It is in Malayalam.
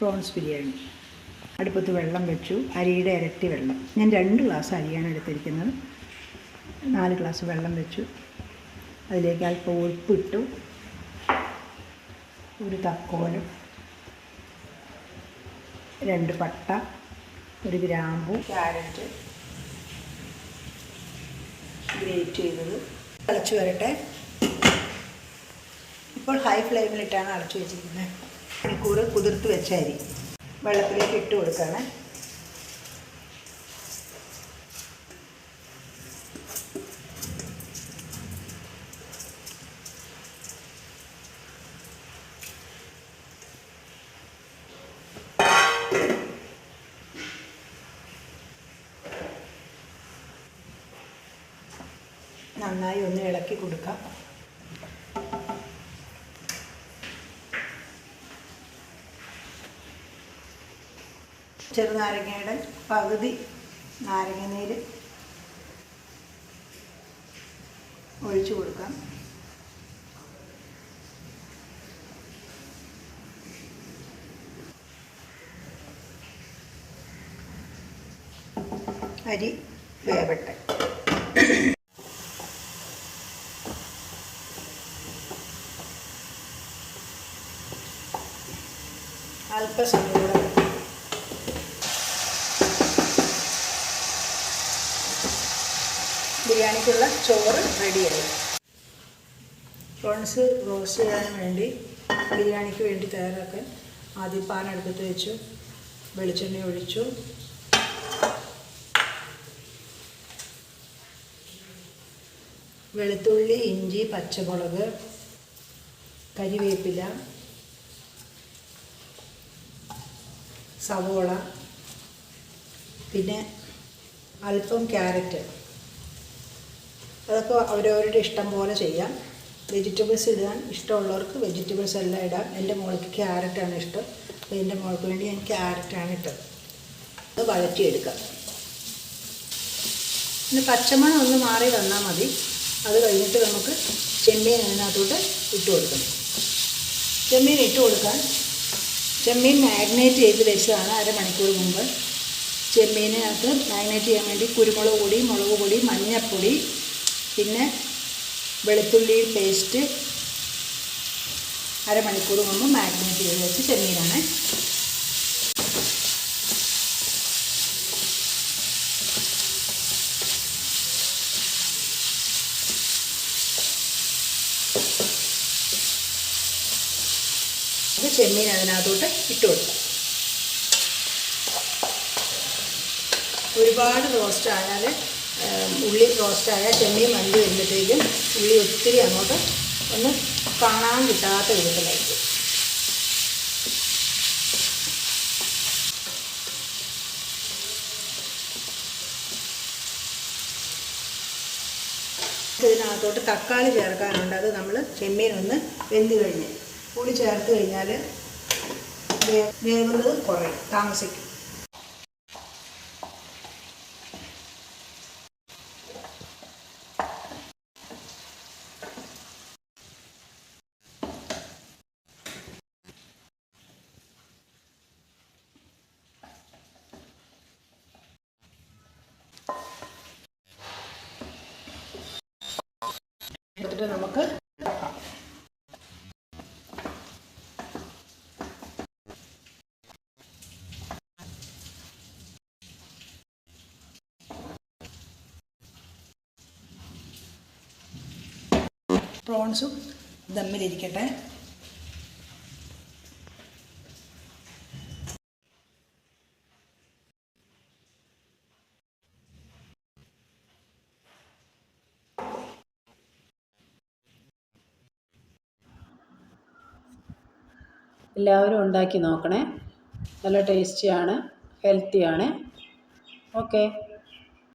പ്രോൺസ് ബിരിയാണി. അടുപ്പത്ത് വെള്ളം വെച്ചു. അരിയുടെ ഇരട്ടി വെള്ളം. ഞാൻ 2 ഗ്ലാസ് അരിയാണ് എടുത്തിരിക്കുന്നത്. 4 ഗ്ലാസ് വെള്ളം വെച്ചു. അതിലേക്ക് അല്പം ഉപ്പിട്ടു. ഒരു തക്കോലം, 2 പട്ട, 1 ഗ്രാമ്പു, ക്യാരറ്റ് ഗ്രേറ്റ് ചെയ്തത്. അടച്ചു വരട്ടെ. ഇപ്പോൾ ഹൈ ഫ്ലെയിമിലിട്ടാണ് അടച്ചു വെച്ചിരിക്കുന്നത്. മണിക്കൂർ കുതിർത്ത് വെച്ച അരി വെള്ളത്തിലേക്ക് ഇട്ട് കൊടുക്കുകയാണ്. നന്നായി ഒന്ന് ഇളക്കി കൊടുക്കാം. ചെറുനാരങ്ങയുടെ പകുതി നാരങ്ങ നീര് ഒഴിച്ചു കൊടുക്കാം. അരി വേവട്ടെ. അല്പസമയം കൂടെ ബിരിയാണിക്കുള്ള ചോറ് റെഡിയായി. പ്രോൺസ് റോസ്റ്റ് ചെയ്യാൻ വേണ്ടി ബിരിയാണിക്ക് വേണ്ടി തയ്യാറാക്കാൻ ആദ്യം പാൻ അടുപ്പത്ത് വെച്ചു. വെളിച്ചെണ്ണ ഒഴിച്ചു. വെളുത്തുള്ളി, ഇഞ്ചി, പച്ചമുളക്, കരിവേപ്പില, സവോള, പിന്നെ അല്പം ക്യാരറ്റ്. അതൊക്കെ അവരവരുടെ ഇഷ്ടം പോലെ ചെയ്യാം. വെജിറ്റബിൾസ് ഇടാൻ ഇഷ്ടമുള്ളവർക്ക് വെജിറ്റബിൾസ് എല്ലാം ഇടാം. എൻ്റെ മോൾക്ക് ക്യാരറ്റാണ് ഇഷ്ടം. അപ്പോൾ എൻ്റെ മോൾക്ക് വേണ്ടി ഞാൻ ക്യാരറ്റാണ് ഇട്ടത്. അത് വഴറ്റിയെടുക്കാം. പിന്നെ പച്ചമണം ഒന്ന് മാറി വന്നാൽ മതി. അത് കഴിഞ്ഞിട്ട് നമുക്ക് ചെമ്മീൻ അതിനകത്തോട്ട് ഇട്ട് കൊടുക്കണം. ചെമ്മീൻ ഇട്ട് കൊടുക്കാൻ ചെമ്മീൻ മാഗ്നേറ്റ് ചെയ്ത് വെച്ചതാണ് അരമണിക്കൂർ മുമ്പ്. ചെമ്മീനകത്ത് മാഗ്നേറ്റ് ചെയ്യാൻ വേണ്ടി കുരുമുളക് പൊടി, മുളക് പൊടി, മഞ്ഞൾപ്പൊടി, പിന്നെ വെളുത്തുള്ളി പേസ്റ്റ് അരമണിക്കൂർ മുമ്പ് മാഗ്നേറ്റ് ചെയ്ത് വെച്ച് ചെമ്മീനാണ്. ചെമ്മീൻ അതിനകത്തോട്ട് ഇട്ട് കൊടുക്കാം. ഒരുപാട് റോസ്റ്റായാൽ ഉള്ളി റോസ്റ്റായാൽ ചെമ്മീൻ വണ്ടി വരുമ്പോഴത്തേക്കും ഉള്ളി ഒത്തിരി അങ്ങോട്ട് ഒന്ന് കാണാൻ കിട്ടാത്ത വിധത്തിലായിരിക്കും. ഇതിനകത്തോട്ട് തക്കാളി ചേർക്കാനുണ്ട്. അത് നമ്മൾ ചെമ്മീൻ ഒന്ന് വെന്ത് കഴിഞ്ഞ് പുളി ചേർത്ത് കഴിഞ്ഞാൽ വേവുന്നത് കുറയും, താമസിക്കും. എന്നിട്ട് നമുക്ക് പ്രോൺസും ദമ്മിലിരിക്കട്ടെ. എല്ലാവരും ഉണ്ടാക്കി നോക്കണേ. നല്ല ടേസ്റ്റിയാണ്, ഹെൽത്തിയാണ്. ഓക്കെ.